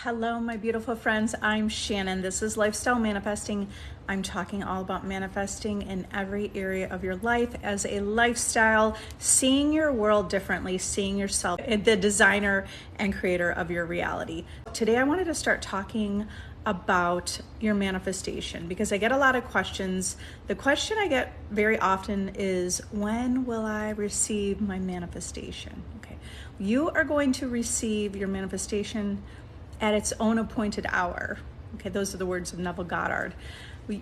Hello, my beautiful friends. I'm Shannon. This is Lifestyle Manifesting. I'm talking all about manifesting in every area of your life as a lifestyle, seeing your world differently, seeing yourself, the designer and creator of your reality. Today, I wanted to start talking about your manifestation because I get a lot of questions. The question I get very often is, when will I receive my manifestation? Okay, you are going to receive your manifestation at its own appointed hour. Okay, those are the words of Neville Goddard.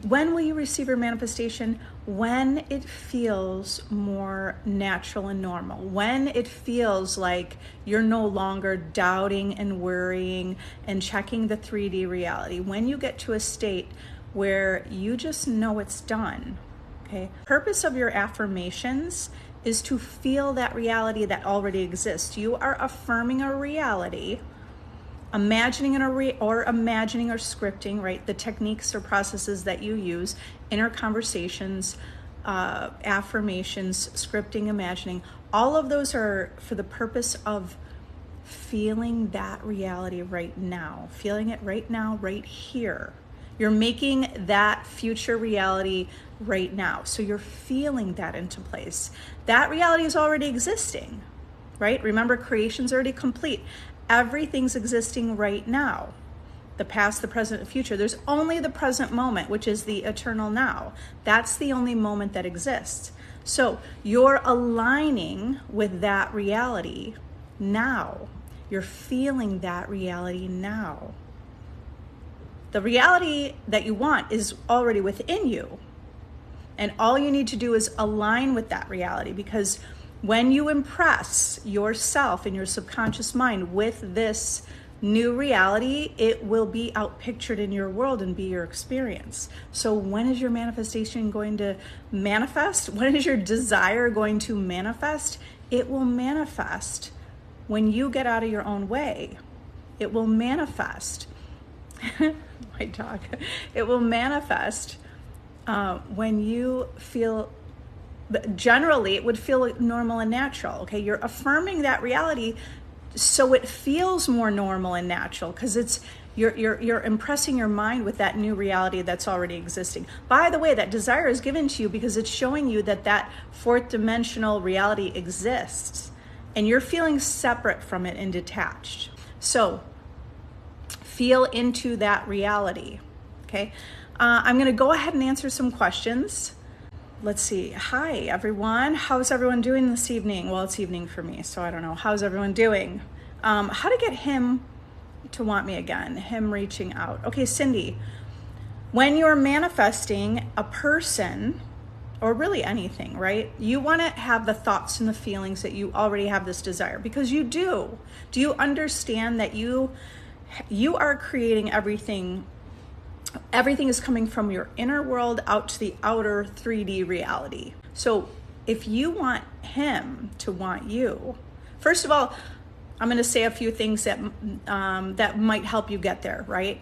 When will you receive your manifestation? When it feels more natural and normal. When it feels like you're no longer doubting and worrying and checking the 3D reality. When you get to a state where you just know it's done. Okay. Purpose of your affirmations is to feel that reality that already exists. You are affirming a reality, imagining or scripting, right? The techniques or processes that you use, inner conversations, affirmations, scripting, imagining, all of those are for the purpose of feeling that reality right now, feeling it right now, right here. You're making that future reality right now. So you're feeling that into place. That reality is already existing, right? Remember, creation's already complete. Everything's existing right now. The past, the present, the future. There's only the present moment, which is the eternal now. That's the only moment that exists. So you're aligning with that reality now. You're feeling that reality now. The reality that you want is already within you. And all you need to do is align with that reality, because when you impress yourself and your subconscious mind with this new reality, it will be outpictured in your world and be your experience. So when is your manifestation going to manifest? When is your desire going to manifest? It will manifest when you get out of your own way. It will manifest. My dog. It will manifest when you feel. But generally, it would feel normal and natural. Okay, you're affirming that reality, so it feels more normal and natural because it's you're impressing your mind with that new reality that's already existing. By the way, that desire is given to you because it's showing you that that fourth dimensional reality exists, and you're feeling separate from it and detached. So feel into that reality. Okay, I'm going to go ahead and answer some questions. Let's see. Hi, everyone. How's everyone doing this evening? Well, it's evening for me, so I don't know. How's everyone doing? How to get him to want me again? Him reaching out. Okay, Cindy, when you're manifesting a person, or really anything, right? You want to have the thoughts and the feelings that you already have this desire, because you do. Do you understand that you are creating everything? Everything is coming from your inner world out to the outer 3D reality. So if you want him to want you, first of all, I'm going to say a few things that that might help you get there, right?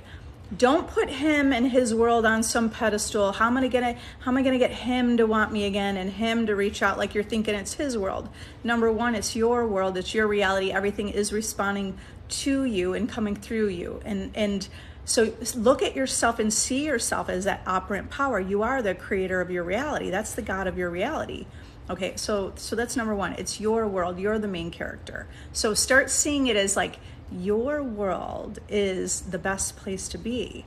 Don't put him and his world on some pedestal. How am I gonna get him to want me again and him to reach out, like you're thinking it's his world? Number one, it's your world, it's your reality. Everything is responding to you and coming through you. And so look at yourself and see yourself as that operant power. You are the creator of your reality. That's the God of your reality. Okay, so that's number one. It's your world. You're the main character. So start seeing it as like your world is the best place to be.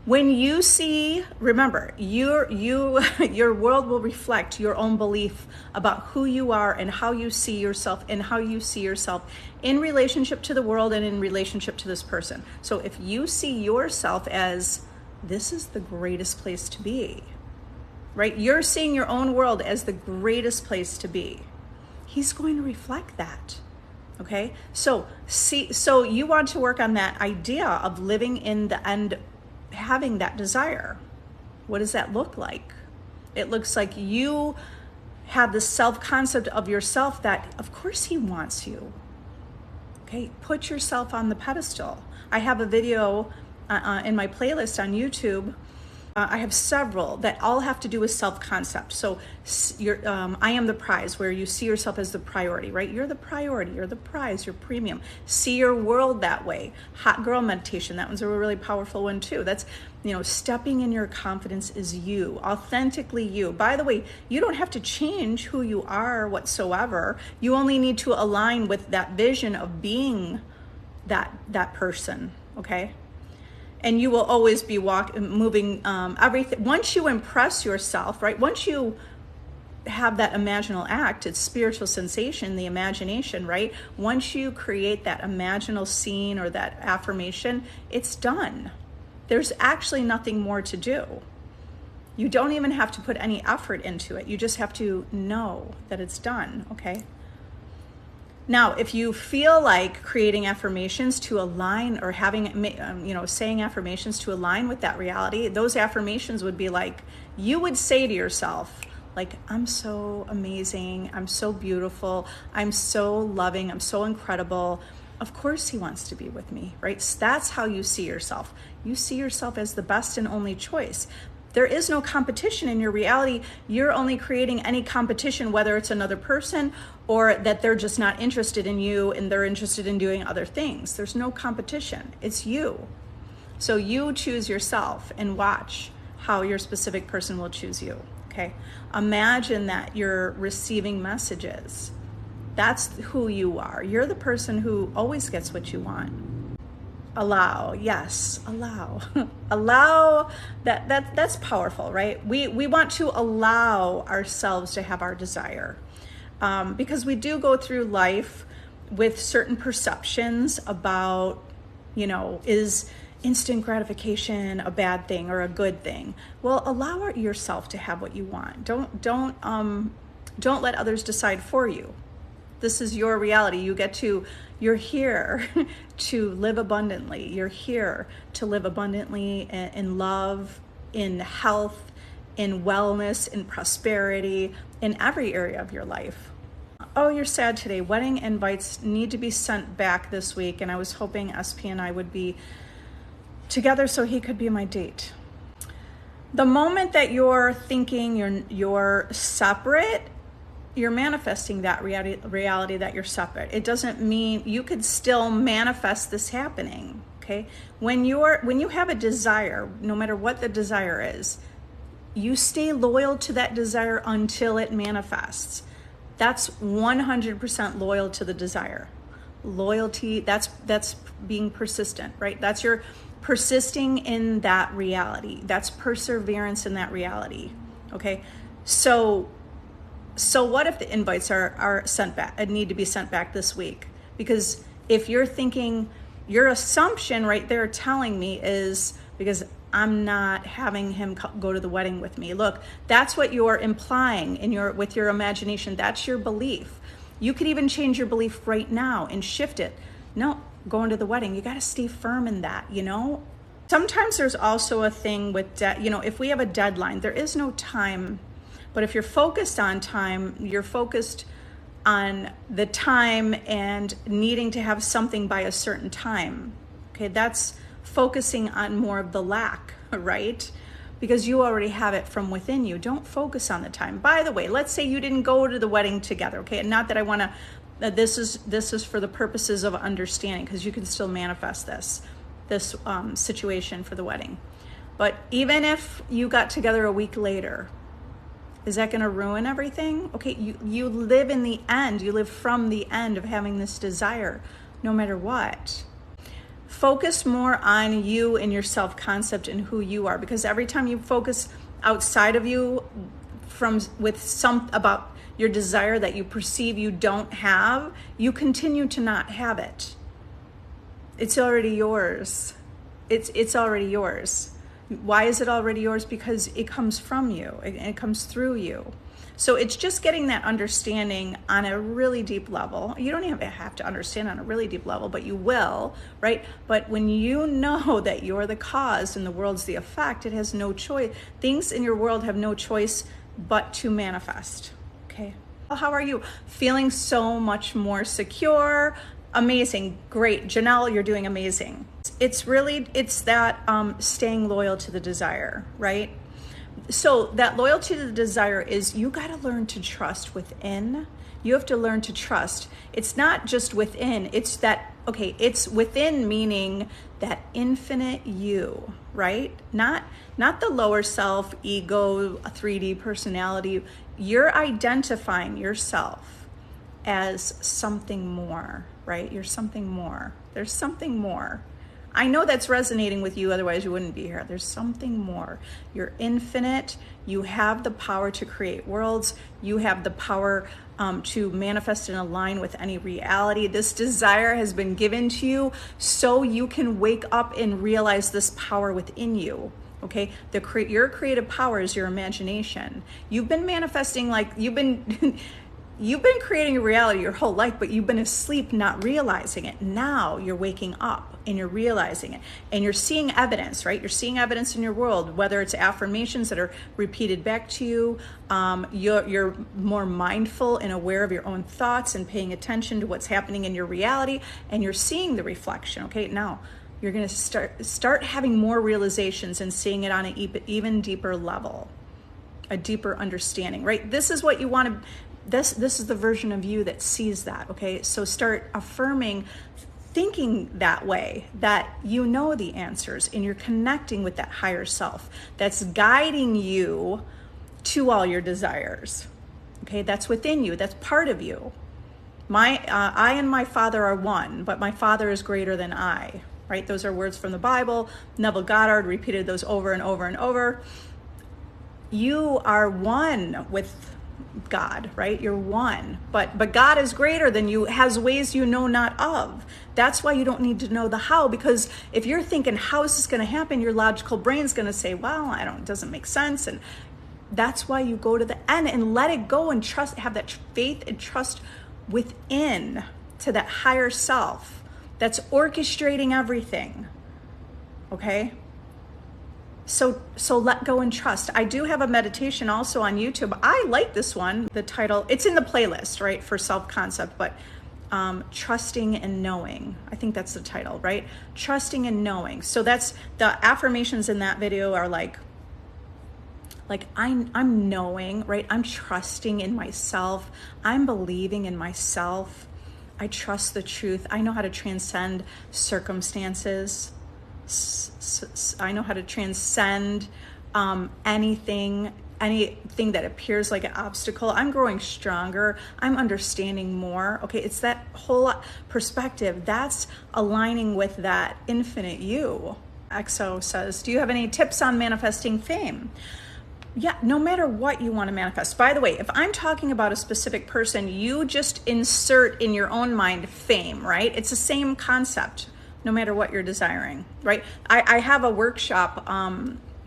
When you see, remember, your world will reflect your own belief about who you are and how you see yourself and how you see yourself in relationship to the world and in relationship to this person. So if you see yourself as, this is the greatest place to be, right? You're seeing your own world as the greatest place to be. He's going to reflect that. Okay? So you want to work on that idea of living in the end, having that desire. What does that look like? It looks like you have the self-concept of yourself that, of course, he wants you. Okay, put yourself on the pedestal. I have a video in my playlist on YouTube I have several that all have to do with self-concept. So I am the prize, where you see yourself as the priority, right? You're the priority, you're the prize, you're premium. See your world that way. Hot girl meditation, that one's a really powerful one too. That's, stepping in your confidence is you, authentically you. By the way, you don't have to change who you are whatsoever. You only need to align with that vision of being that person, okay? And you will always be moving everything. Once you impress yourself, right? Once you have that imaginal act, it's spiritual sensation, the imagination, right? Once you create that imaginal scene or that affirmation, it's done. There's actually nothing more to do. You don't even have to put any effort into it. You just have to know that it's done, okay? Now, if you feel like creating affirmations to align, or saying affirmations to align with that reality, those affirmations would be like, you would say to yourself, like, I'm so amazing, I'm so beautiful, I'm so loving, I'm so incredible. Of course he wants to be with me, right? So that's how you see yourself. You see yourself as the best and only choice. There is no competition in your reality. You're only creating any competition, whether it's another person or that they're just not interested in you and they're interested in doing other things. There's no competition. It's you. So you choose yourself and watch how your specific person will choose you, okay? Imagine that you're receiving messages. That's who you are. You're the person who always gets what you want. Allow, yes, allow. Allow, that's powerful, right? We want to allow ourselves to have our desire, because we do go through life with certain perceptions about, is instant gratification a bad thing or a good thing? Well, allow yourself to have what you want. Don't let others decide for you. This is your reality. You're here to live abundantly. You're here to live abundantly in love, in health, in wellness, in prosperity, in every area of your life. Oh, you're sad today. Wedding invites need to be sent back this week, and I was hoping SP and I would be together so he could be my date. The moment that you're thinking you're separate, you're manifesting that reality that you're separate. It doesn't mean you could still manifest this happening, okay? When you have a desire, no matter what the desire is, you stay loyal to that desire until it manifests. That's 100% loyal to the desire. Loyalty, that's being persistent, right? That's your persisting in that reality. That's perseverance in that reality, okay? So what if the invites are sent back and need to be sent back this week? Because if you're thinking, your assumption right there telling me is because I'm not having him go to the wedding with me. Look, that's what you're implying with your imagination. That's your belief. You could even change your belief right now and shift it. No, going to the wedding, you got to stay firm in that, Sometimes there's also a thing with, if we have a deadline, there is no time. But if you're focused on time, you're focused on the time and needing to have something by a certain time. Okay, that's focusing on more of the lack, right? Because you already have it from within you. Don't focus on the time. By the way, let's say you didn't go to the wedding together, okay? Not that I want to, this is for the purposes of understanding, because you can still manifest this situation for the wedding. But even if you got together a week later, is that going to ruin everything? Okay, you live in the end. You live from the end of having this desire, no matter what. Focus more on you and your self-concept and who you are, because every time you focus outside of you about your desire that you perceive you don't have, you continue to not have it. It's already yours. It's already yours. Why is it already yours? Because it comes from you and it comes through you. So it's just getting that understanding on a really deep level. You don't even have to understand on a really deep level, but you will, right? But when you know that you're the cause and the world's the effect, it has no choice. Things in your world have no choice but to manifest, okay? How are you? Feeling so much more secure, Amazing. Great. Janelle, you're doing amazing. It's that staying loyal to the desire, right? So that loyalty to the desire is you got to learn to trust within. You have to learn to trust. It's not just within, it's that, okay, it's within, meaning that infinite you, right? Not the lower self, ego, a 3D personality. You're identifying yourself as something more, right? You're something more. There's something more. I know that's resonating with you, otherwise you wouldn't be here. There's something more. You're infinite. You have the power to create worlds. You have the power to manifest and align with any reality. This desire has been given to you so you can wake up and realize this power within you. Okay, your creative power is your imagination. You've been manifesting, like you've been creating a reality your whole life, but you've been asleep not realizing it. Now you're waking up and you're realizing it, and you're seeing evidence, right? You're seeing evidence in your world, whether it's affirmations that are repeated back to you. You're more mindful and aware of your own thoughts and paying attention to what's happening in your reality, and you're seeing the reflection. Okay, now you're going to start having more realizations and seeing it on an even deeper level, a deeper understanding, right? This is what you want to. This is the version of you that sees that, okay? So start affirming, thinking that way, that you know the answers and you're connecting with that higher self that's guiding you to all your desires, okay? That's within you, that's part of you. I and my Father are one, but my Father is greater than I, right? Those are words from the Bible. Neville Goddard repeated those over and over and over. You are one with God, right? You're one, but God is greater than you, has ways you know not of. That's why you don't need to know the how, because if you're thinking, how is this going to happen? Your logical brain's going to say, well, it doesn't make sense. And that's why you go to the end and let it go and trust, have that faith and trust within to that higher self that's orchestrating everything. Okay? So let go and trust. I do have a meditation also on YouTube. I like this one. The title, it's in the playlist, right, for self-concept, but trusting and knowing. I think that's the title, right? Trusting and knowing. So that's the affirmations in that video are like I'm knowing, right? I'm trusting in myself. I'm believing in myself. I trust the truth. I know how to transcend circumstances. I know how to transcend anything that appears like an obstacle. I'm growing stronger. I'm understanding more. Okay, it's that whole perspective that's aligning with that infinite you. XO says, do you have any tips on manifesting fame? Yeah, no matter what you want to manifest. By the way, if I'm talking about a specific person, you just insert in your own mind fame, right? It's the same concept. No matter what you're desiring, right? I have a workshop,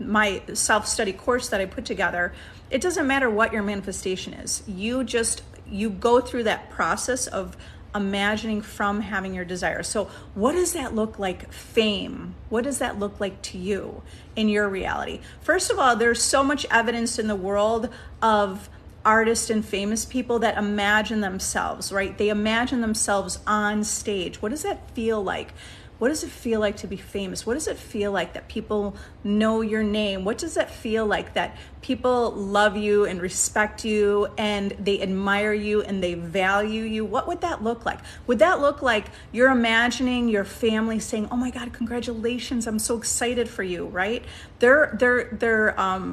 my self-study course that I put together. It doesn't matter what your manifestation is. You go through that process of imagining from having your desire. So what does that look like, fame? What does that look like to you in your reality? First of all, there's so much evidence in the world of artists and famous people that imagine themselves, right? They imagine themselves on stage. What does that feel like? What does it feel like to be famous? What does it feel like that people know your name? What does it feel like that people love you and respect you and they admire you and they value you? What would that look like? Would that look like you're imagining your family saying, "Oh my God, congratulations! I'm so excited for you!" Right? They're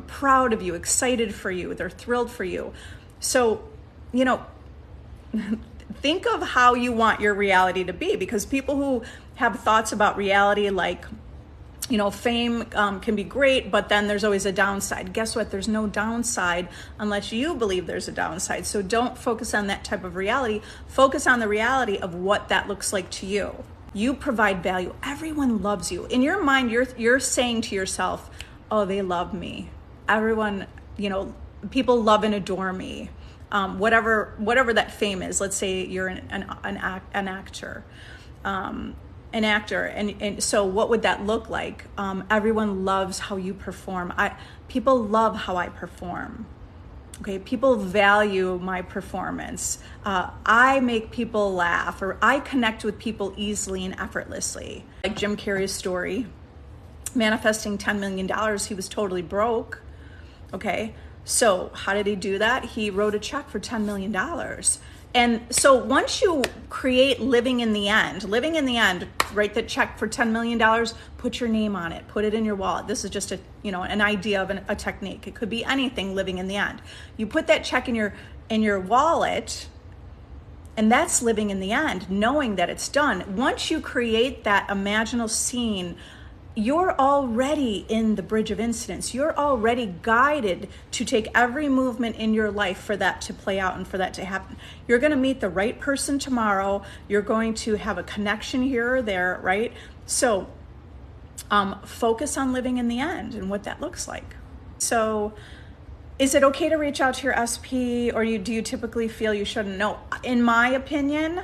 proud of you, excited for you. They're thrilled for you. So, think of how you want your reality to be, because people who have thoughts about reality like, fame can be great, but then there's always a downside. Guess what? There's no downside unless you believe there's a downside. So don't focus on that type of reality. Focus on the reality of what that looks like to you. You provide value. Everyone loves you. In your mind, you're saying to yourself, oh, they love me. Everyone, people love and adore me. Whatever that fame is. Let's say you're an actor. And so what would that look like? Everyone loves how you perform. People love how I perform. Okay, people value my performance. I make people laugh, or I connect with people easily and effortlessly. Like Jim Carrey's story, manifesting $10 million, he was totally broke. Okay, so how did he do that? He wrote a check for $10 million. And so once you create living in the end, write the check for $10 million, put your name on it, put it in your wallet. This is just an idea of a technique. It could be anything, living in the end. You put that check in your wallet, and that's living in the end, knowing that it's done. Once you create that imaginal scene, you're already in the bridge of incidents. You're already guided to take every movement in your life for that to play out and for that to happen. You're going to meet the right person tomorrow. You're going to have a connection here or there, right? So focus on living in the end and what that looks like. So is it okay to reach out to your SP, or do you typically feel you shouldn't? No, in my opinion,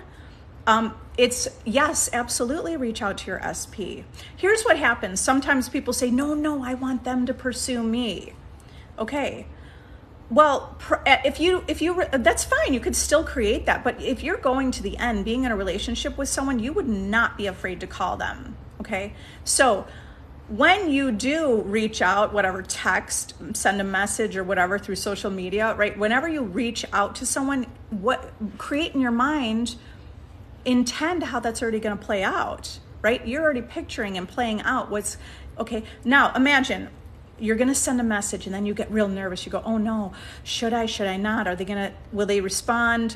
it's yes, absolutely reach out to your SP. Here's what happens. Sometimes people say, no, I want them to pursue me. Okay. Well, if you that's fine. You could still create that. But if you're going to the end, being in a relationship with someone, you would not be afraid to call them. Okay. So when you do reach out, whatever, text, send a message or whatever through social media, right? Whenever you reach out to someone, create in your mind, intend how that's already going to play out, right? You're already picturing and playing out what's okay. Now imagine you're going to send a message and then you get real nervous. You go, oh no, should I not? Will they respond?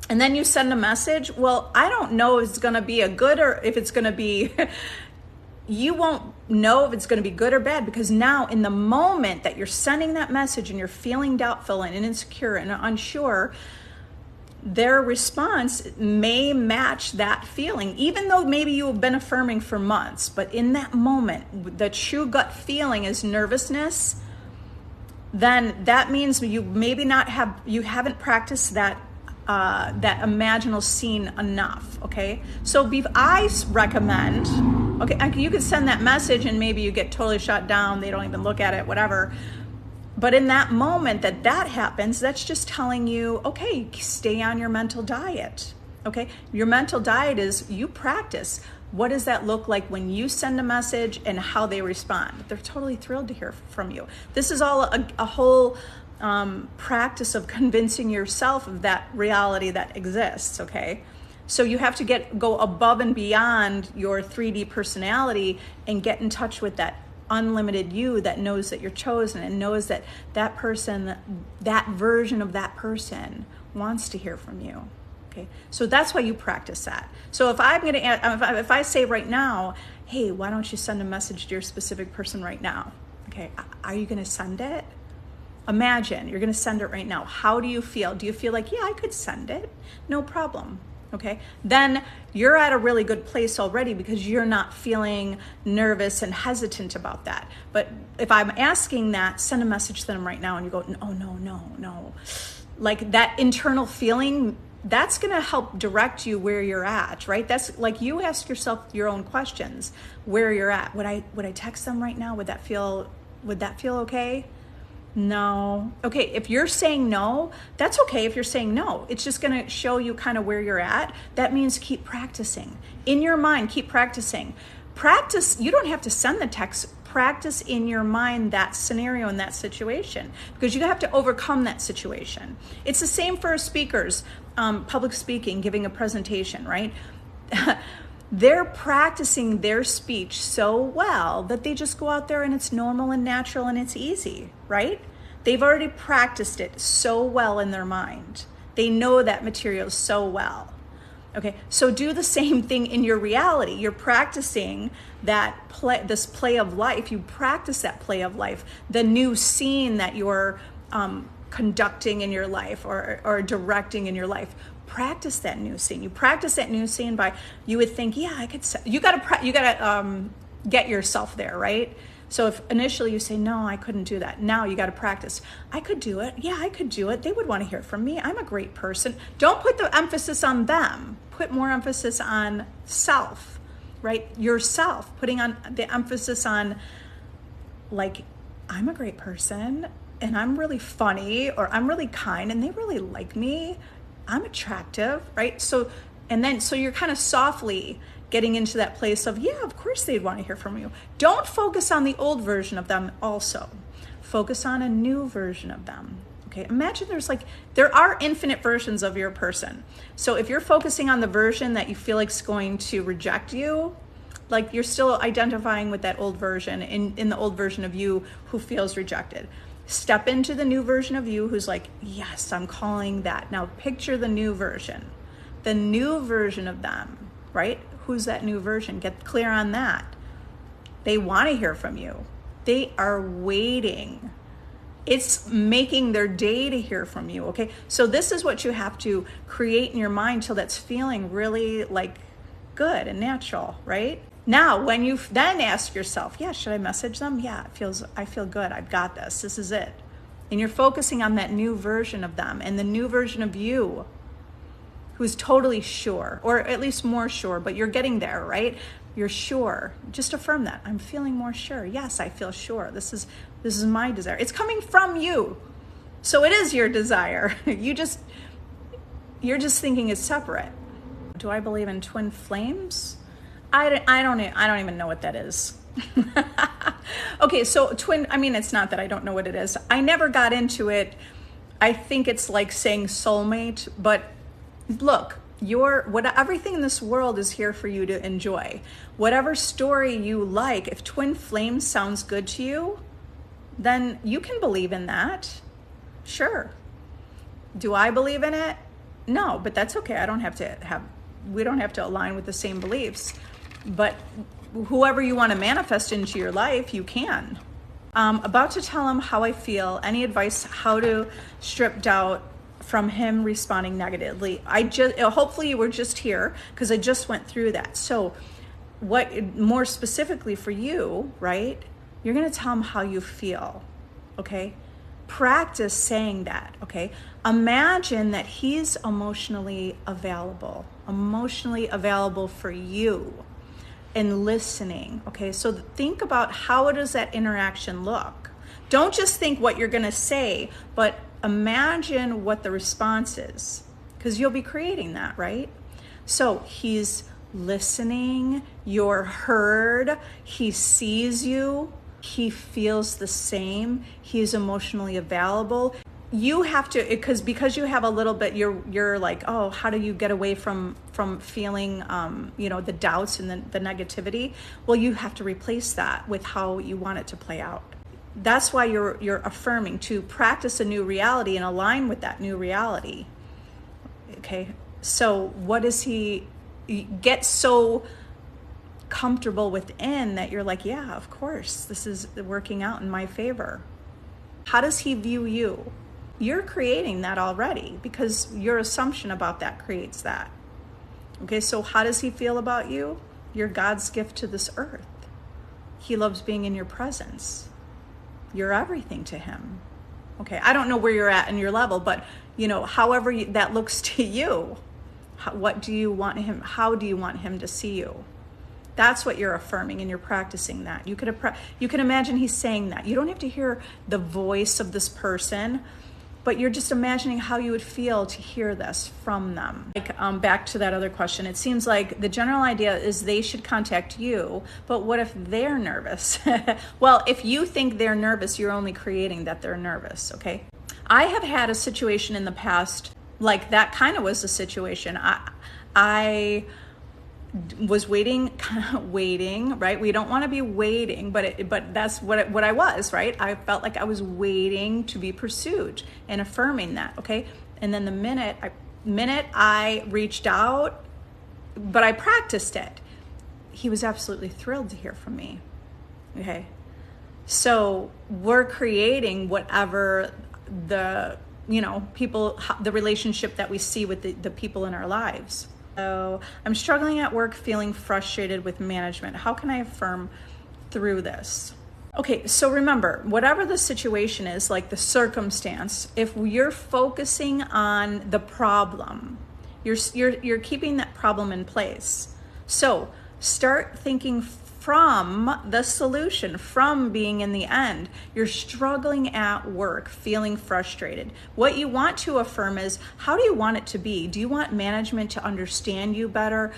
And then you send a message. Well, I don't know if it's going to be a good or if it's going to be, you won't know if it's going to be good or bad, because now in the moment that you're sending that message and you're feeling doubtful and insecure and unsure, their response may match that feeling, even though maybe you have been affirming for months. But in that moment, the true gut feeling is nervousness. Then that means you haven't practiced that imaginal scene enough. Okay, so I recommend. Okay, you could send that message and maybe you get totally shut down. They don't even look at it, whatever. But in that moment that happens, that's just telling you, okay, stay on your mental diet. Okay, your mental diet is you practice. What does that look like when you send a message and how they respond? They're totally thrilled to hear from you. This is all a whole practice of convincing yourself of that reality that exists. Okay, so you have to go above and beyond your 3D personality and get in touch with that unlimited you that knows that you're chosen and knows that that person, that version of that person wants to hear from you. Okay, so that's why you practice that. So if I say right now, hey, why don't you send a message to your specific person right now? Okay, are you going to send it? Imagine you're going to send it right now. How do you feel? Do you feel like, yeah, I could send it? No problem. Okay, then you're at a really good place already because you're not feeling nervous and hesitant about that. But if I'm asking that, send a message to them right now and you go, oh, no. Like that internal feeling, that's going to help direct you where you're at, right? That's like you ask yourself your own questions, where you're at. Would I text them right now? Would that feel okay? No. Okay, if you're saying no, that's okay if you're saying no. It's just going to show you kind of where you're at. That means keep practicing. In your mind, keep practicing. Practice, you don't have to send the text. Practice in your mind that scenario and that situation because you have to overcome that situation. It's the same for speakers, public speaking, giving a presentation, right? They're practicing their speech so well that they just go out there and it's normal and natural and it's easy, right? They've already practiced it so well in their mind. They know that material so well. Okay, so do the same thing in your reality. You're practicing this play of life. You practice that play of life, the new scene that you're conducting in your life or directing in your life. Practice that new scene. You practice that new scene by, you would think, yeah, I could. You gotta get yourself there, right? So if initially you say, no, I couldn't do that. Now you got to practice. I could do it. Yeah, I could do it. They would want to hear from me. I'm a great person. Don't put the emphasis on them. Put more emphasis on self, right? Yourself, putting on the emphasis on like, I'm a great person and I'm really funny, or I'm really kind and they really like me. I'm attractive, right? So you're kind of softly getting into that place of, yeah, of course they'd want to hear from you. Don't focus on the old version of them also. Focus on a new version of them. Okay, imagine there are infinite versions of your person. So if you're focusing on the version that you feel like is going to reject you, like you're still identifying with that old version, in the old version of you who feels rejected. Step into the new version of you who's like, yes, I'm calling that. Now picture the new version of them, right? Who's that new version? Get clear on that. They want to hear from you. They are waiting. It's making their day to hear from you, okay? So this is what you have to create in your mind till that's feeling really like good and natural, right? Now, when you then ask yourself, yeah, should I message them? Yeah, I feel good. I've got this. This is it. And you're focusing on that new version of them and the new version of you who's totally sure, or at least more sure, but you're getting there, right? You're sure. Just affirm that. I'm feeling more sure. Yes, I feel sure. This is my desire. It's coming from you. So it is your desire. You're just thinking it's separate. Do I believe in twin flames? I don't even know what that is. Okay, so it's not that I don't know what it is. I never got into it. I think it's like saying soulmate, but look, everything in this world is here for you to enjoy. Whatever story you like, if twin flames sounds good to you, then you can believe in that. Sure. Do I believe in it? No, but that's okay. We don't have to align with the same beliefs. But whoever you want to manifest into your life, you can. About to tell him how I feel. Any advice how to strip doubt from him responding negatively? Hopefully you were just here because I just went through that. So what more specifically for you, right? You're going to tell him how you feel. Okay? Practice saying that. Okay? Imagine that he's emotionally available for you and listening. Okay? So think about how does that interaction look? Don't just think what you're going to say, but imagine what the response is, because you'll be creating that, right? So he's listening, you're heard, he sees you, he feels the same, he's emotionally available. You have to, because you have a little bit, you're like, oh, how do you get away from feeling, the doubts and the negativity? Well, you have to replace that with how you want it to play out. That's why you're affirming to practice a new reality and align with that new reality. Okay, so what does he get so comfortable within that you're like, yeah, of course, this is working out in my favor? How does he view you? You're creating that already because your assumption about that creates that. Okay, so how does he feel about you? You're God's gift to this earth. He loves being in your presence. You're everything to him. Okay, I don't know where you're at in your level, but however that looks to you, what do you want him? How do you want him to see you? That's what you're affirming, and you're practicing that. You can imagine he's saying that. You don't have to hear the voice of this person, but you're just imagining how you would feel to hear this from them. Back to that other question, it seems like the general idea is they should contact you, but what if they're nervous? Well, if you think they're nervous, you're only creating that they're nervous, okay? I have had a situation in the past, like that kind of was the situation. I was waiting, right? We don't want to be waiting, but that's what I was, right? I felt like I was waiting to be pursued and affirming that, okay? And then the minute I reached out, but I practiced it, he was absolutely thrilled to hear from me, okay? So we're creating whatever the relationship that we see with the people in our lives. So I'm struggling at work, feeling frustrated with management. How can I affirm through this? Okay, so remember, whatever the situation is, like the circumstance, if you're focusing on the problem, you're keeping that problem in place. So start thinking from the solution, from being in the end. You're struggling at work, feeling frustrated. What you want to affirm is, how do you want it to be? Do you want management to understand you better?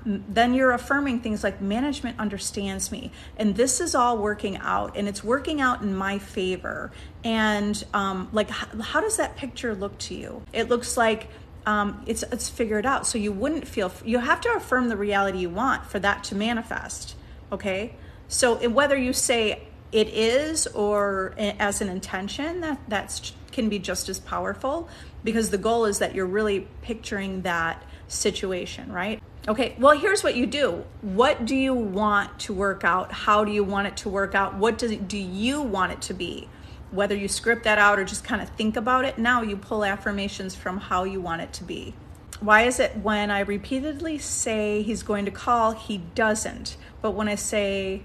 Then you're affirming things like, management understands me, and this is all working out, and it's working out in my favor. And like, how does that picture look to you? It looks like it's figured out. So you wouldn't feel, you have to affirm the reality you want for that to manifest. Okay, so whether you say it is or as an intention, that can be just as powerful, because the goal is that you're really picturing that situation, right? Okay, well, here's what you do. What do you want to work out? How do you want it to work out? What do you want it to be? Whether you script that out or just kind of think about it, now you pull affirmations from how you want it to be. Why is it when I repeatedly say he's going to call, he doesn't? But when I say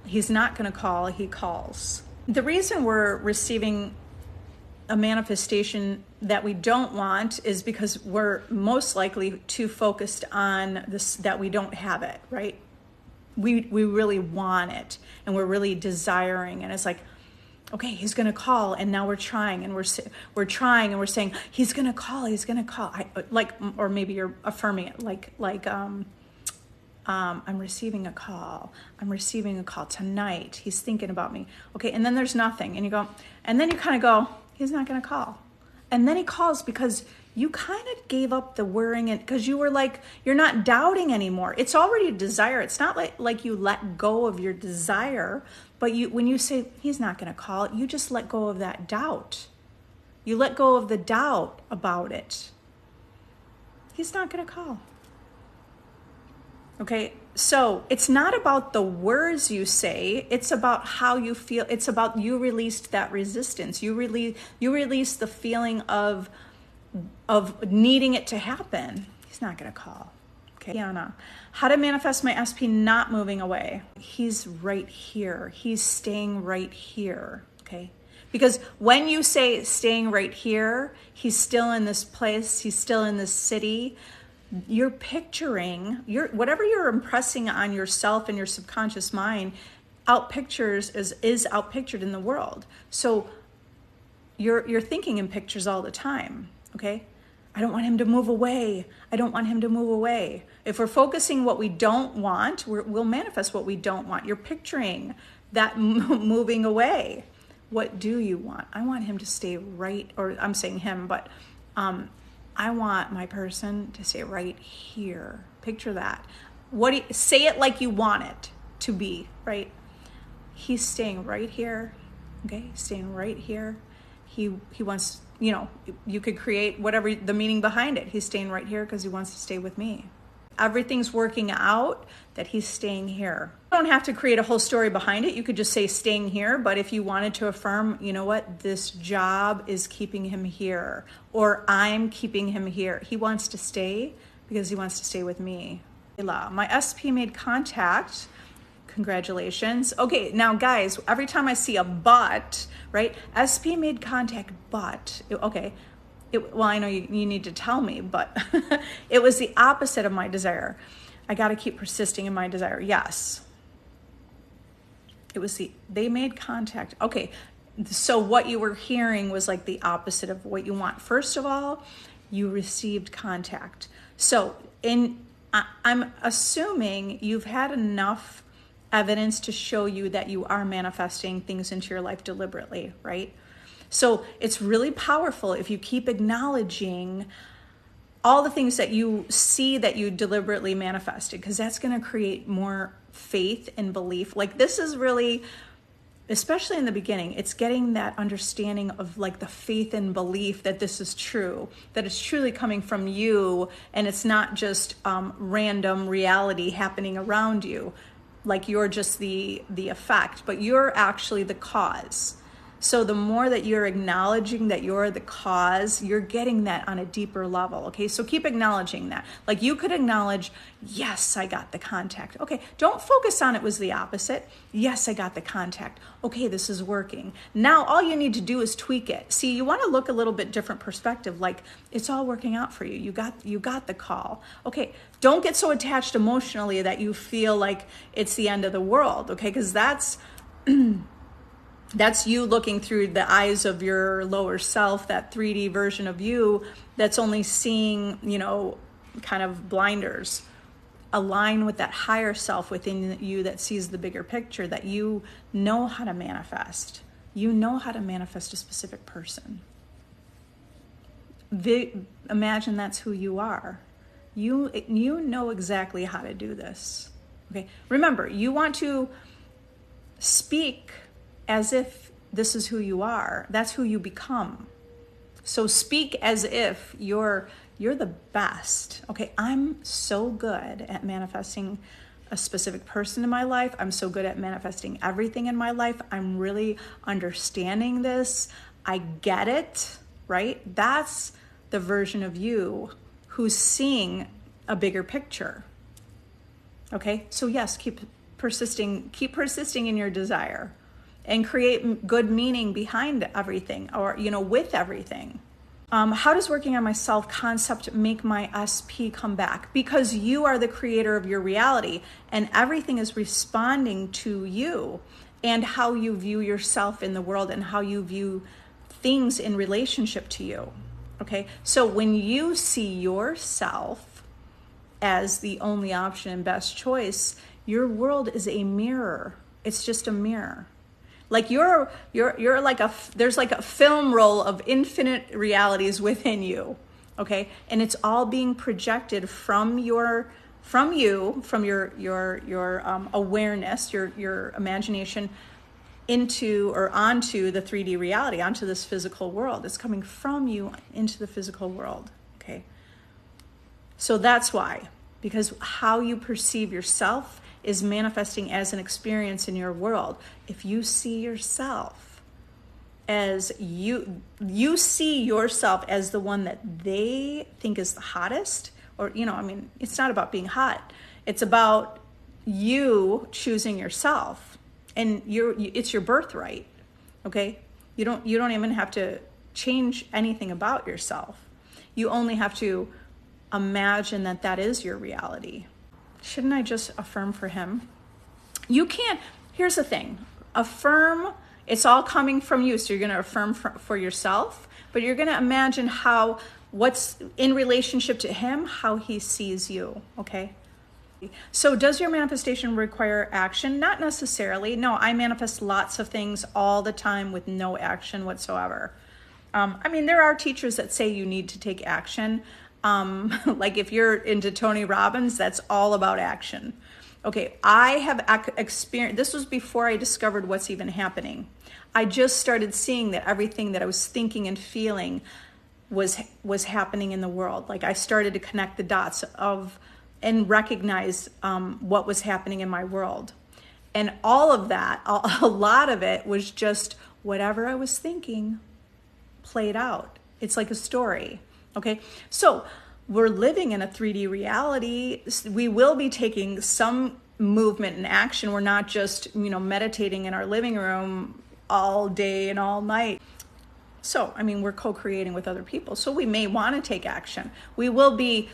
he's not going to call, he calls? The reason we're receiving a manifestation that we don't want is because we're most likely too focused on this, that we don't have it, right? We really want it, and we're really desiring, and it's like, okay, he's going to call, and now we're trying, and we're trying, and we're saying he's going to call. Or maybe you're affirming it like I'm receiving a call. I'm receiving a call tonight. He's thinking about me. Okay, and then there's nothing, and you go, and then you kind of go, he's not going to call, and then he calls because you kind of gave up the worrying, and because you were like, you're not doubting anymore. It's already a desire. It's not like you let go of your desire, but when you say he's not going to call, you just let go of that doubt. You let go of the doubt about it. He's not going to call. Okay, so it's not about the words you say, it's about how you feel. It's about, you released that resistance. You released the feeling of needing it to happen. He's not going to call. Okay, Yana, how to manifest my SP not moving away? He's right here. He's staying right here. Okay, because when you say staying right here, he's still in this place, he's still in this city. You're picturing whatever you're impressing on yourself and your subconscious mind is outpictured in the world. So you're thinking in pictures all the time. Okay, I don't want him to move away. I don't want him to move away. If we're focusing what we don't want, we'll manifest what we don't want. You're picturing that moving away. What do you want? I want him to stay right, or I'm saying him, but I want my person to stay right here. Picture that. Say it like you want it to be, right? He's staying right here. Okay, staying right here. He wants, you could create whatever the meaning behind it. He's staying right here because he wants to stay with me. Everything's working out that he's staying here. You don't have to create a whole story behind it. You could just say staying here, but if you wanted to affirm, you know what, this job is keeping him here, or I'm keeping him here. He wants to stay because he wants to stay with me. My SP made contact. Congratulations. Okay, now guys, every time I see a but, right? SP made contact, but, okay. Well, I know you need to tell me, but it was the opposite of my desire. I got to keep persisting in my desire. Yes. It was they made contact. Okay. So what you were hearing was like the opposite of what you want. First of all, you received contact. So I'm assuming you've had enough evidence to show you that you are manifesting things into your life deliberately, right? So it's really powerful if you keep acknowledging all the things that you see that you deliberately manifested, because that's going to create more faith and belief. Like, this is really, especially in the beginning, it's getting that understanding of like the faith and belief that this is true, that it's truly coming from you, and it's not just random reality happening around you, like you're just the effect, but you're actually the cause. So the more that you're acknowledging that you're the cause, you're getting that on a deeper level. Okay, so keep acknowledging that. Like you could acknowledge, yes, I got the contact. Okay, don't focus on it was the opposite. Yes, I got the contact. Okay, this is working. Now all you need to do is tweak it. See, you want to look a little bit different perspective, like it's all working out for you. You got the call. Okay, don't get so attached emotionally that you feel like it's the end of the world, okay? Because that's you looking through the eyes of your lower self, that 3D version of you that's only seeing, kind of blinders. Align with that higher self within you that sees the bigger picture, that you know how to manifest. You know how to manifest a specific person. Imagine that's who you are. You know exactly how to do this. Okay. Remember, you want to speak as if this is who you are. That's who you become. So speak as if you're the best. Okay, I'm so good at manifesting a specific person in my life. I'm so good at manifesting everything in my life. I'm really understanding this. I get it, right? That's the version of you who's seeing a bigger picture. Okay, so yes, keep persisting in your desire and create good meaning behind everything, or with everything. How does working on my self concept make my SP come back? Because you are the creator of your reality, and everything is responding to you and how you view yourself in the world and how you view things in relationship to you. Okay, so when you see yourself as the only option and best choice, your world is a mirror. It's just a mirror. Like you're like there's like a film roll of infinite realities within you, okay? And it's all being projected from your awareness, your imagination into or onto the 3D reality, onto this physical world. It's coming from you into the physical world, okay? So that's why, because how you perceive yourself is manifesting as an experience in your world. If you see yourself as you see yourself as the one that they think is the hottest, or it's not about being hot. It's about you choosing yourself, and it's your birthright. Okay, you don't even have to change anything about yourself. You only have to imagine that is your reality. Shouldn't I just affirm for him? You can't. Here's the thing. Affirm, it's all coming from you. So you're going to affirm for yourself, but you're going to imagine what's in relationship to him, how he sees you, okay? So does your manifestation require action? Not necessarily. No, I manifest lots of things all the time with no action whatsoever. There are teachers that say you need to take action. Like if you're into Tony Robbins, that's all about action. Okay, I have experienced, this was before I discovered what's even happening. I just started seeing that everything that I was thinking and feeling was happening in the world. Like I started to connect the dots and recognize what was happening in my world. And all of that, a lot of it was just whatever I was thinking played out. It's like a story. Okay, so we're living in a 3D reality. We will be taking some movement and action. We're not just, meditating in our living room all day and all night. So, we're co-creating with other people. So we may want to take action. We will be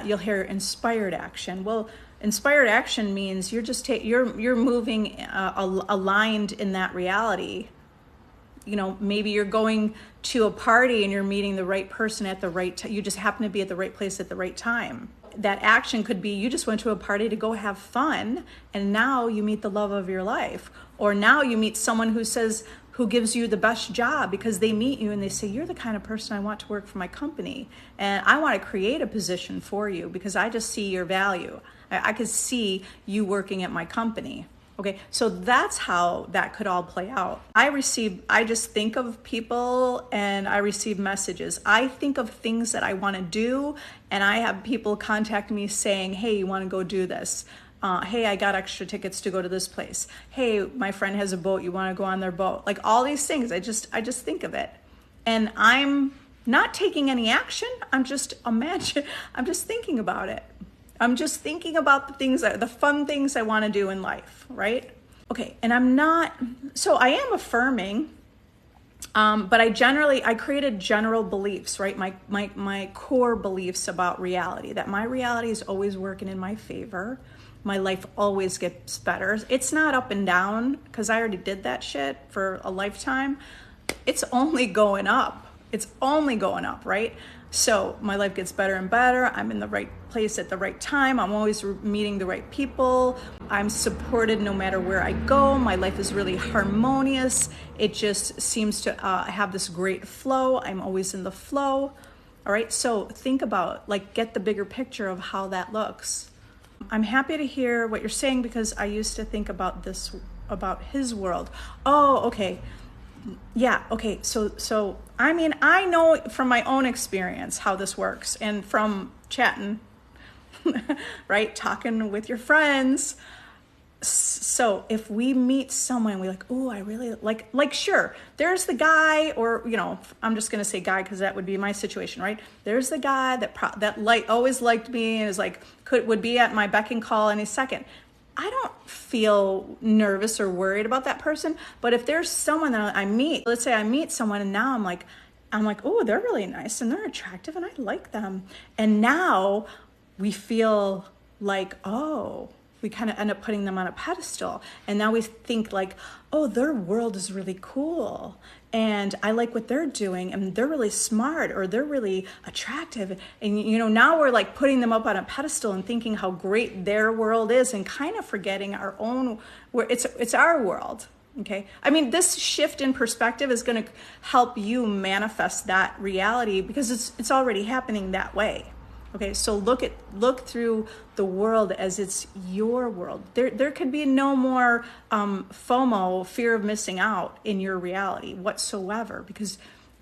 you'll hear inspired action. Well, inspired action means you're moving aligned in that reality. Maybe you're going to a party and you're meeting the right person at the right time. You just happen to be at the right place at the right time. That action could be you just went to a party to go have fun, and now you meet the love of your life. Or now you meet someone who gives you the best job because they meet you and they say, you're the kind of person I want to work for my company. And I want to create a position for you because I just see your value. I could see you working at my company. Okay, so that's how that could all play out. I just think of people and I receive messages. I think of things that I want to do, and I have people contact me saying, hey, you want to go do this? Hey, I got extra tickets to go to this place. Hey, my friend has a boat. You want to go on their boat? Like all these things. I just think of it, and I'm not taking any action. I'm just thinking about it. I'm just thinking about the fun things I want to do in life, right? Okay, and I am affirming, but I created general beliefs, right? My core beliefs about reality, that my reality is always working in my favor. My life always gets better. It's not up and down, because I already did that shit for a lifetime. It's only going up. It's only going up, right? So my life gets better and better. I'm in the right place at the right time. I'm always meeting the right people. I'm supported no matter where I go. My life is really harmonious. It just seems to have this great flow. I'm always in the flow. All right, so think about, get the bigger picture of how that looks. I'm happy to hear what you're saying, because I used to think about this, about his world. Oh, okay. Yeah, okay, so I know from my own experience how this works, and from chatting, right, talking with your friends. So if we meet someone, we're like, oh, I really like, sure, there's the guy, or, I'm just going to say guy because that would be my situation, right? There's the guy that always liked me and is would be at my beck and call any second. I don't feel nervous or worried about that person. But if there's someone that I meet, let's say I meet someone and now I'm like, oh, they're really nice and they're attractive and I like them. And now we feel like, oh, we kind of end up putting them on a pedestal. And now we think oh, their world is really cool. And I like what they're doing, and they're really smart, or they're really attractive. And, now we're putting them up on a pedestal and thinking how great their world is, and kind of forgetting our own, where it's our world. Okay. I mean, this shift in perspective is going to help you manifest that reality, because it's already happening that way. Okay, so look through the world as it's your world. There could be no more FOMO, fear of missing out, in your reality whatsoever, because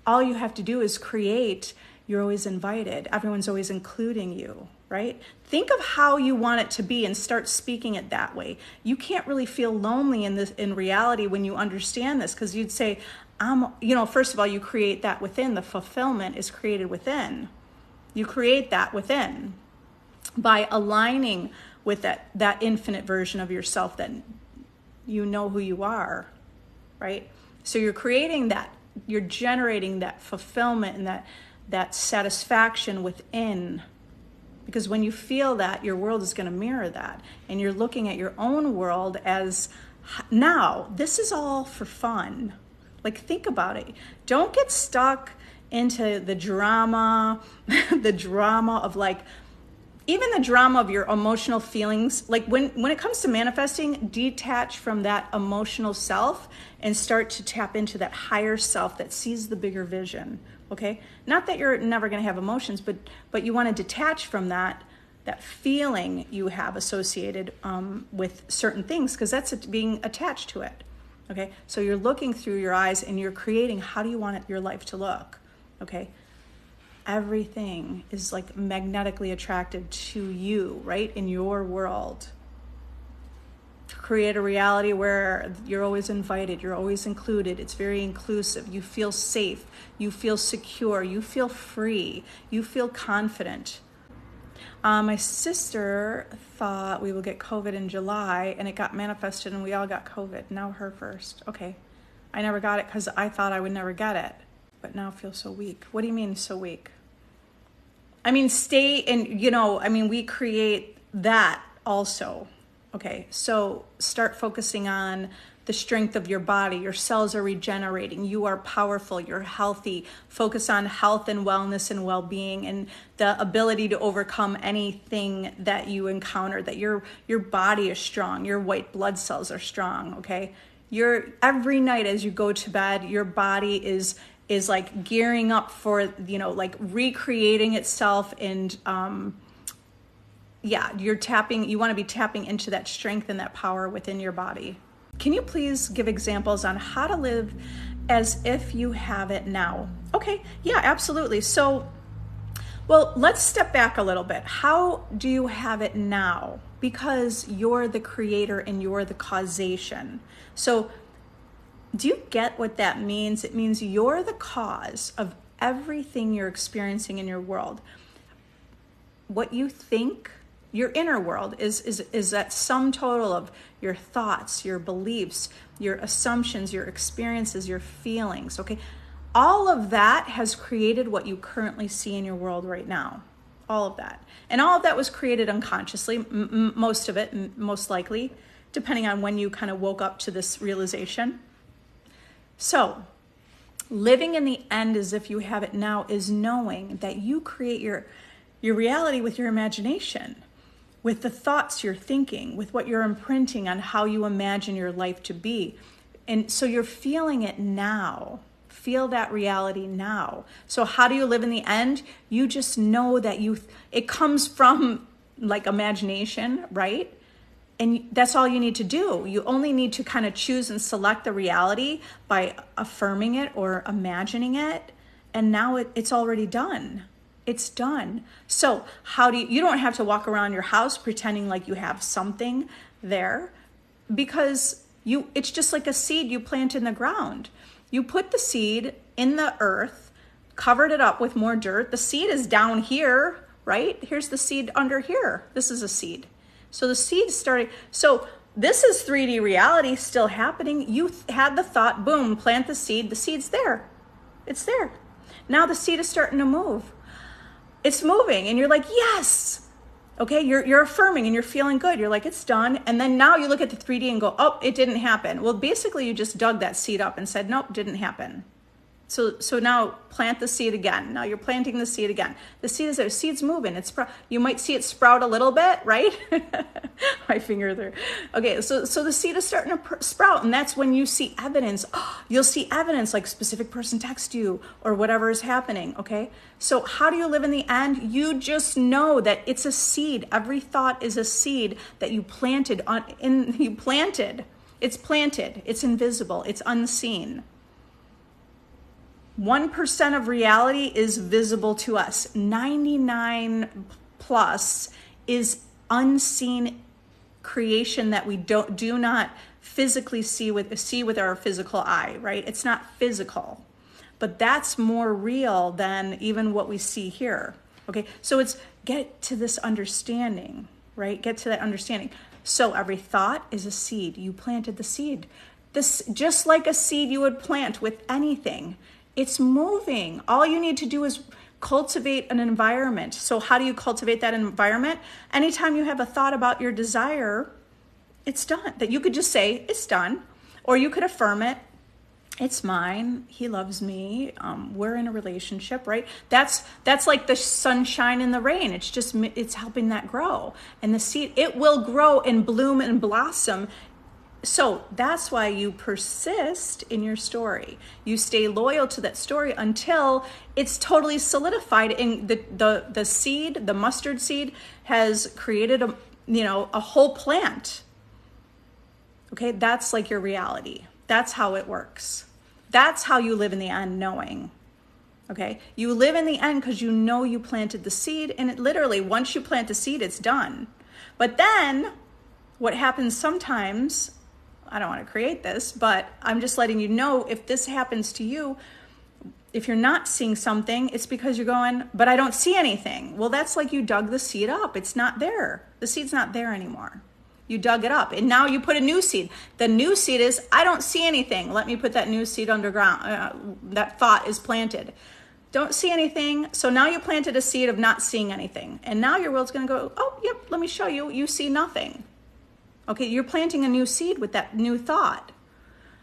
all you have to do is create. You're always invited. Everyone's always including you, right? Think of how you want it to be and start speaking it that way. You can't really feel lonely in reality when you understand this, because you'd say, first of all, you create that within. The fulfillment is created within. You create that within by aligning with that infinite version of yourself that you know who you are, right? So you're creating that, you're generating that fulfillment and that satisfaction within. Because when you feel that, your world is going to mirror that. And you're looking at your own world as, now, this is all for fun. Think about it. Don't get stuck into the drama, the drama of even the drama of your emotional feelings. When it comes to manifesting, detach from that emotional self and start to tap into that higher self that sees the bigger vision. Okay, not that you're never going to have emotions, but you want to detach from that feeling you have associated with certain things, because that's being attached to it. Okay, so you're looking through your eyes and you're creating, how do you want your life to look? Okay, everything is magnetically attracted to you, right? In your world. Create a reality where you're always invited, you're always included. It's very inclusive. You feel safe, you feel secure, you feel free, you feel confident. My sister thought we would get COVID in July, and it got manifested and we all got COVID. Now her first. Okay, I never got it because I thought I would never get it. But now I feel so weak. What do you mean so weak? I mean, we create that also. Okay, so start focusing on the strength of your body. Your cells are regenerating. You are powerful. You're healthy. Focus on health and wellness and well-being, and the ability to overcome anything that you encounter, that your body is strong. Your white blood cells are strong, okay? Every night as you go to bed, your body is gearing up for, recreating itself, and you want to be tapping into that strength and that power within your body. Can you please give examples on how to live as if you have it now? Okay, yeah, absolutely. So Well, let's step back a little bit. How do you have it now? Because you're the creator and you're the causation. So do you get what that means? It means you're the cause of everything you're experiencing in your world. What you think, your inner world is that sum total of your thoughts, your beliefs, your assumptions, your experiences, your feelings, okay? All of that has created what you currently see in your world right now. All of that. And all of that was created unconsciously, most of it, most likely, depending on when you kind of woke up to this realization. So, living in the end as if you have it now is knowing that you create your reality with your imagination, with the thoughts you're thinking, with what you're imprinting on how you imagine your life to be. And so you're feeling it now. Feel that reality now. So how do you live in the end? You just know that it comes from like imagination, right? And that's all you need to do. You only need to kind of choose and select the reality by affirming it or imagining it. And now it's already done. It's done. So how do you don't have to walk around your house pretending like you have something there, because it's just like a seed you plant in the ground. You put the seed in the earth, covered it up with more dirt. The seed is down here, right? Here's the seed under here. This is a seed. So the seed started. So this is 3D reality still happening. You had the thought, boom, plant the seed. The seed's there. It's there. Now the seed is starting to move. It's moving and you're like, yes. Okay, you're affirming and you're feeling good. You're like, it's done. And then now you look at the 3D and go, oh, it didn't happen. Well, basically you just dug that seed up and said, nope, didn't happen. So now plant the seed again. Now you're planting the seed again. The seed is there. Seed's moving. You might see it sprout a little bit, right? My finger there. Okay, so the seed is starting to sprout, and that's when you see evidence. Oh, you'll see evidence like specific person text you or whatever is happening, okay? So how do you live in the end? You just know that it's a seed. Every thought is a seed that you planted. It's planted. It's invisible. It's unseen. 1% of reality is visible to us. 99 plus is unseen creation that we do not physically see with our physical eye, right? It's not physical, but that's more real than even what we see here. Okay, so it's get to this understanding, right? Get to that understanding. So every thought is a seed. You planted the seed. This just like a seed you would plant with anything. It's moving. All you need to do is cultivate an environment. So how do you cultivate that environment? Anytime you have a thought about your desire, it's done. That you could just say, it's done. Or you could affirm it. It's mine. He loves me. We're in a relationship, right? That's like the sunshine and the rain. It's helping that grow. And the seed, it will grow and bloom and blossom. So that's why you persist in your story. You stay loyal to that story until it's totally solidified. And the seed, the mustard seed, has created a whole plant. Okay, that's like your reality. That's how it works. That's how you live in the end, knowing. Okay, you live in the end because you know you planted the seed, and it literally, once you plant the seed, it's done. But then what happens sometimes, I don't want to create this, but I'm just letting you know, if this happens to you, if you're not seeing something, it's because you're going, but I don't see anything. Well, that's like you dug the seed up. It's not there. The seed's not there anymore. You dug it up, and now you put a new seed. The new seed is, I don't see anything. Let me put that new seed underground. That thought is planted. Don't see anything. So now you planted a seed of not seeing anything. And now your world's going to go, oh, yep, let me show you. You see nothing. Okay, you're planting a new seed with that new thought.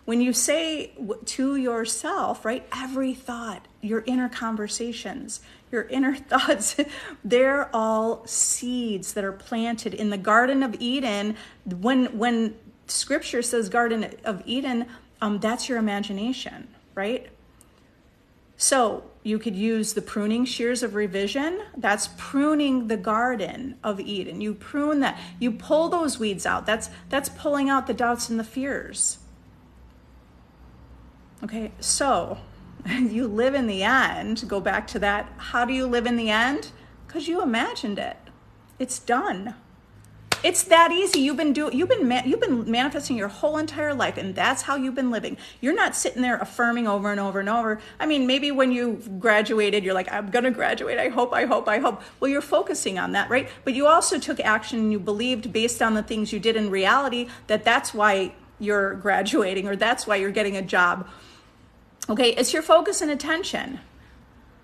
When you say to yourself, right, every thought, your inner conversations, your inner thoughts, they're all seeds that are planted in the Garden of Eden. When Scripture says Garden of Eden, that's your imagination, right? So you could use the pruning shears of revision. That's pruning the Garden of Eden. You prune that. You pull those weeds out. That's pulling out the doubts and the fears. Okay, so You live in the end. Go back to that. How do you live in the end? Because you imagined it. It's done. It's that easy. You've been manifesting your whole entire life, and that's how you've been living. You're not sitting there affirming over and over and over. I mean, maybe when you graduated, you're like, I'm gonna graduate. I hope. Well, you're focusing on that, right? But you also took action, and you believed, based on the things you did in reality, that that's why you're graduating, or that's why you're getting a job. Okay, it's your focus and attention.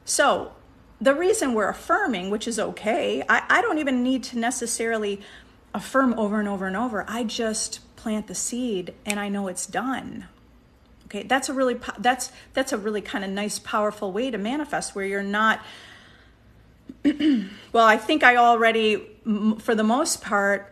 So the reason we're affirming, which is okay, I don't even need to necessarily affirm over and over and over. I just plant the seed and I know it's done. Okay, that's a really kind of nice, powerful way to manifest, where you're not, well, I think I already, for the most part,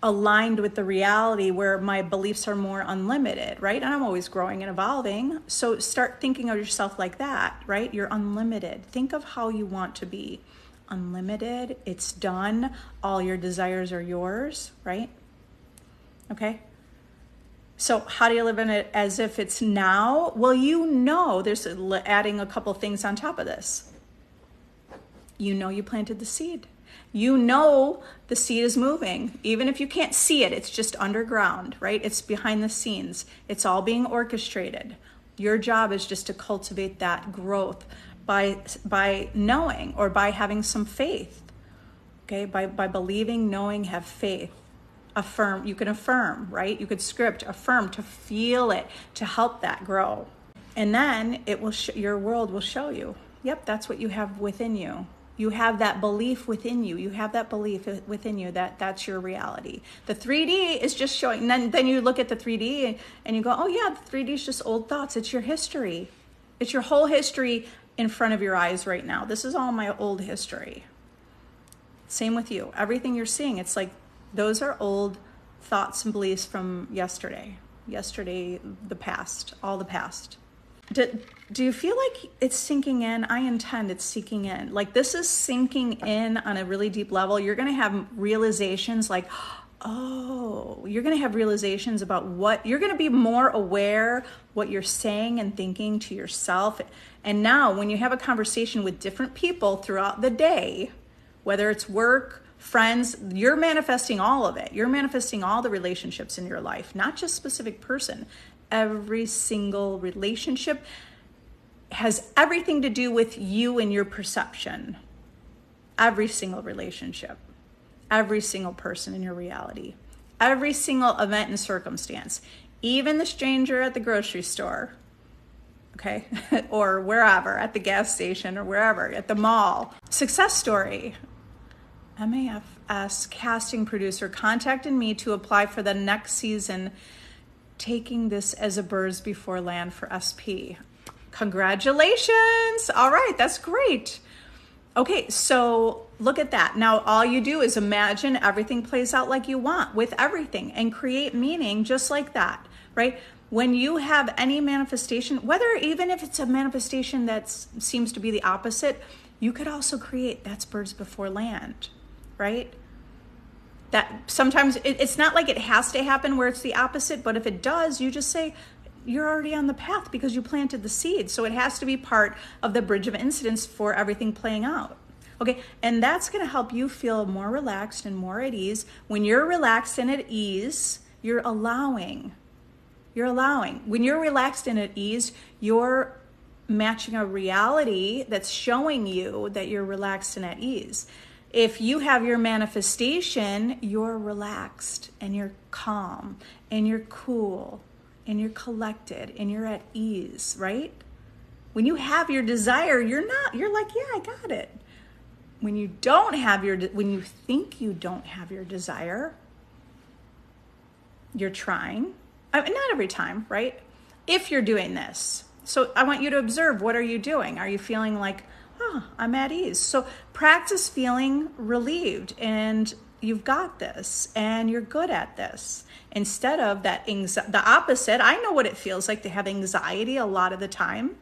aligned with the reality where my beliefs are more unlimited, right? And I'm always growing and evolving. So start thinking of yourself like that, right? You're unlimited. Think of how you want to be. Unlimited, it's done, all your desires are yours, right? Okay. So how do you live in it as if it's now? Well, there's adding a couple things on top of this. You planted the seed. The seed is moving. Even if you can't see it, it's just underground, right? It's behind the scenes. It's all being orchestrated. Your job is just to cultivate that growth by knowing, or by having some faith. Okay, by believing, knowing, have faith. Affirm. You can affirm, right? You could script, affirm, to feel it, to help that grow. And then it will your world will show you. Yep, that's what you have within you. You have that belief within you. You have that belief within you that that's your reality. The 3D is just showing. And then you look at the 3D and you go, oh yeah, the 3D is just old thoughts. It's your history. It's your whole history in front of your eyes right now. This is all my old history. Same with you. Everything you're seeing, it's like those are old thoughts and beliefs from yesterday. The past, all the past. Do you feel like it's sinking in? I intend it's sinking in. Like this is sinking in on a really deep level. You're going to have realizations like, oh, you're going to have realizations about what you're going to be more aware what you're saying and thinking to yourself. And now when you have a conversation with different people throughout the day, whether it's work, friends, you're manifesting all of it. You're manifesting all the relationships in your life, not just specific person. Every single relationship has everything to do with you and your perception. Every single relationship, every single person in your reality, every single event and circumstance, even the stranger at the grocery store, okay, or wherever, at the gas station or wherever, at the mall. Success story. MAFS casting producer contacted me to apply for the next season, taking this as a birds before land for SP. Congratulations. All right, that's great. Okay, so look at that. Now all you do is imagine everything plays out like you want with everything and create meaning just like that, right? When you have any manifestation, whether even if it's a manifestation that seems to be the opposite, you could also create that's birds before land, right? That sometimes it's not like it has to happen where it's the opposite, but if it does, you just say, you're already on the path because you planted the seed. So it has to be part of the bridge of incidents for everything playing out. Okay, and that's going to help you feel more relaxed and more at ease. When you're relaxed and at ease, you're allowing. When you're relaxed and at ease, you're matching a reality that's showing you that you're relaxed and at ease. If you have your manifestation, you're relaxed and you're calm and you're cool and you're collected and you're at ease, right? When you have your desire, you're like, yeah, I got it. When you think you don't have your desire, you're trying. I mean, not every time, right? If you're doing this. So I want you to observe, what are you doing? Are you feeling like, oh, I'm at ease? So practice feeling relieved and you've got this and you're good at this. Instead of the opposite, I know what it feels like to have anxiety a lot of the time.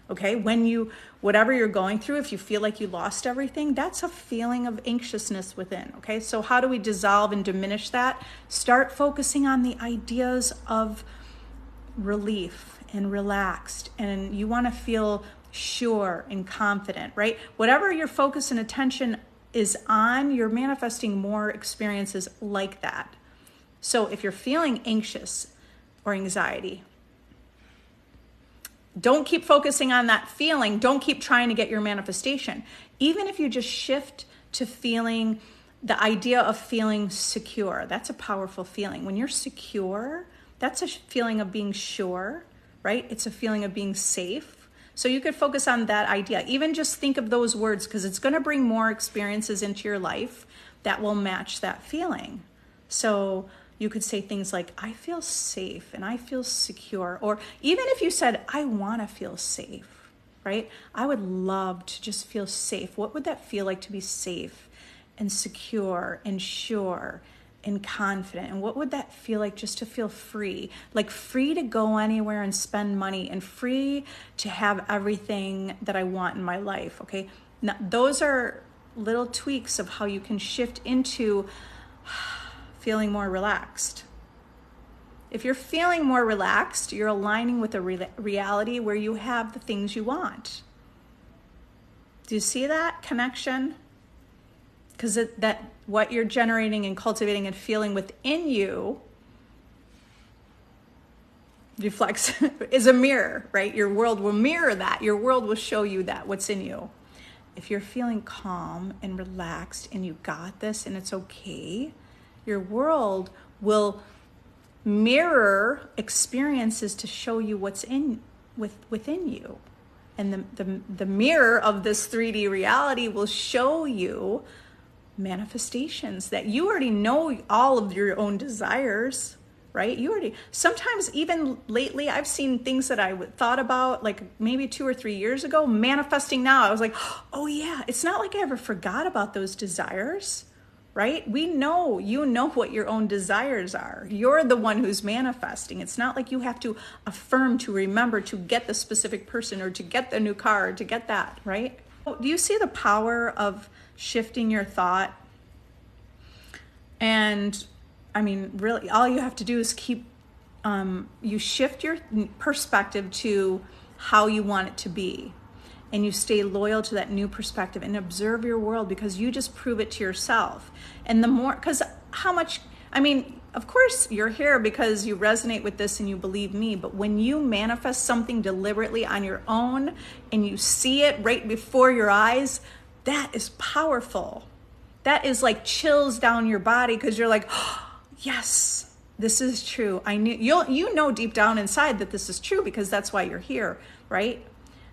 Okay, whatever you're going through, if you feel like you lost everything, that's a feeling of anxiousness within. Okay, so how do we dissolve and diminish that? Start focusing on the ideas of relief and relaxed, and you want to feel sure and confident, right? Whatever your focus and attention is on, you're manifesting more experiences like that. So if you're feeling anxious or anxiety, don't keep focusing on that feeling. Don't keep trying to get your manifestation. Even if you just shift to feeling the idea of feeling secure, that's a powerful feeling. When you're secure, that's a feeling of being sure, right? It's a feeling of being safe. So you could focus on that idea. Even just think of those words, because it's going to bring more experiences into your life that will match that feeling. So you could say things like, I feel safe and I feel secure. Or even if you said, I want to feel safe, right? I would love to just feel safe. What would that feel like to be safe and secure and sure and confident? And what would that feel like just to feel free? Like free to go anywhere and spend money, and free to have everything that I want in my life, okay? Now, those are little tweaks of how you can shift into feeling more relaxed. If you're feeling more relaxed, you're aligning with a reality where you have the things you want. Do you see that connection? Because that what you're generating and cultivating and feeling within you reflects is a mirror, right? Your world will mirror that. Your world will show you that, what's in you. If you're feeling calm and relaxed and you got this and it's okay, your world will mirror experiences to show you what's within you. And the mirror of this 3D reality will show you manifestations that you already know, all of your own desires, right? Sometimes even lately, I've seen things that I thought about like maybe 2 or 3 years ago, manifesting now. I was like, oh yeah, it's not like I ever forgot about those desires. Right? You know what your own desires are. You're the one who's manifesting. It's not like you have to affirm to remember to get the specific person or to get the new car or to get that, right? Do you see the power of shifting your thought? And I mean, really, all you have to do is you shift your perspective to how you want it to be. And you stay loyal to that new perspective and observe your world, because you just prove it to yourself. And the more, because of course you're here because you resonate with this and you believe me, but when you manifest something deliberately on your own and you see it right before your eyes, that is powerful. That is like chills down your body, because you're like, oh, yes, this is true. I knew you know deep down inside that this is true, because that's why you're here, right?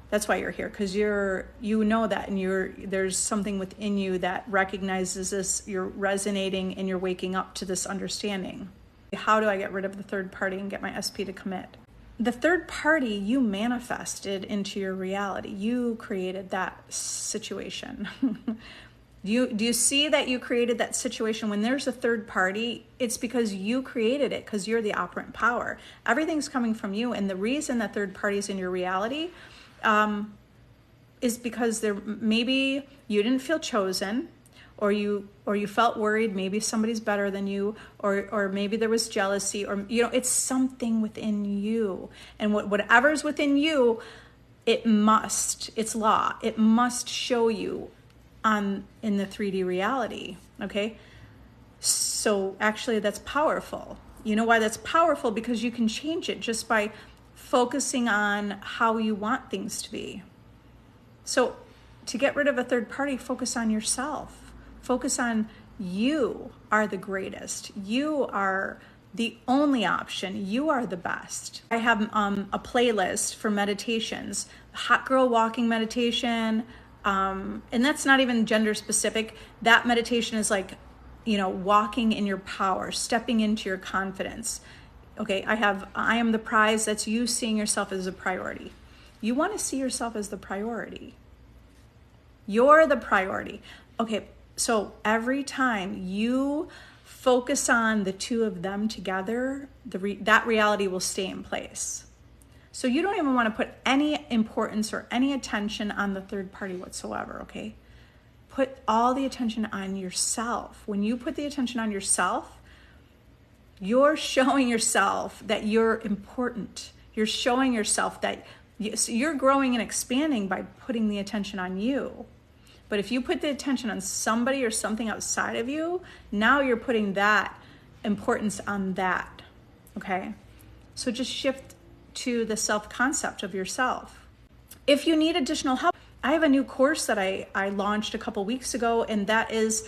That's why you're here, because you know that, and there's something within you that recognizes this. You're resonating and you're waking up to this understanding. How do I get rid of the third party and get my SP to commit? The third party you manifested into your reality. You created that situation. Do you see that you created that situation? When there's a third party, it's because you created it, because you're the operant power. Everything's coming from you, and the reason that third party is in your reality is because maybe you didn't feel chosen, or you felt worried maybe somebody's better than you, or maybe there was jealousy, or it's something within you. And whatever's within you, it's law. It must show you in the 3D reality. Okay? So actually that's powerful. You know why that's powerful? Because you can change it just by focusing on how you want things to be. So to get rid of a third party, focus on yourself. Focus on you are the greatest. You are the only option. You are the best. I have a playlist for meditations, hot girl walking meditation, and that's not even gender specific. That meditation is like, walking in your power, stepping into your confidence. Okay, I am the prize. That's you seeing yourself as a priority. You want to see yourself as the priority. You're the priority. Okay, so every time you focus on the two of them together, that reality will stay in place. So you don't even want to put any importance or any attention on the third party whatsoever, okay? Put all the attention on yourself. When you put the attention on yourself, you're showing yourself that you're important, You're showing yourself that you're growing and expanding by putting the attention on you. But if you put the attention on somebody or something outside of you, now you're putting that importance on that, okay? So just shift to the self-concept of yourself. If you need additional help, I have a new course that I launched a couple weeks ago, and that is,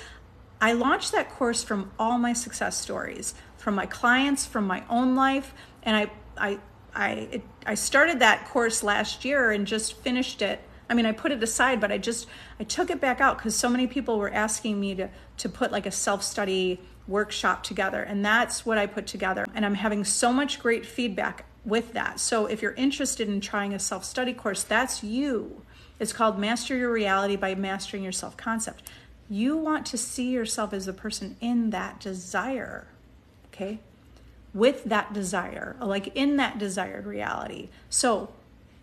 I launched that course from all my success stories, from my clients, from my own life, and I started that course last year and just finished it. I mean, I put it aside, but I took it back out because so many people were asking me to put like a self-study workshop together, and that's what I put together. And I'm having so much great feedback with that. So if you're interested in trying a self-study course, that's you. It's called Master Your Reality by Mastering Your Self-Concept. You want to see yourself as a person in that desire, okay? With that desire, like in that desired reality. So,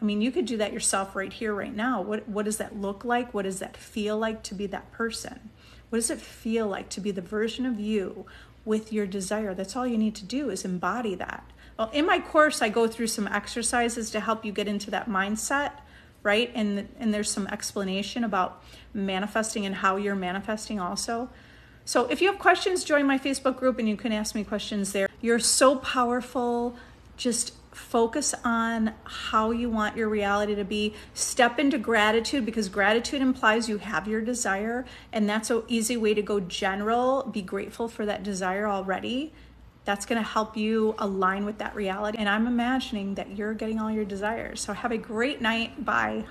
I mean, you could do that yourself right here, right now. What does that look like? What does that feel like to be that person? What does it feel like to be the version of you with your desire? That's all you need to do is embody that. Well, in my course, I go through some exercises to help you get into that mindset, right? And there's some explanation about manifesting and how you're manifesting also. So if you have questions, join my Facebook group and you can ask me questions there. You're so powerful. Just focus on how you want your reality to be. Step into gratitude, because gratitude implies you have your desire, and that's an easy way to go general. Be grateful for that desire already. That's going to help you align with that reality. And I'm imagining that you're getting all your desires. So have a great night. Bye.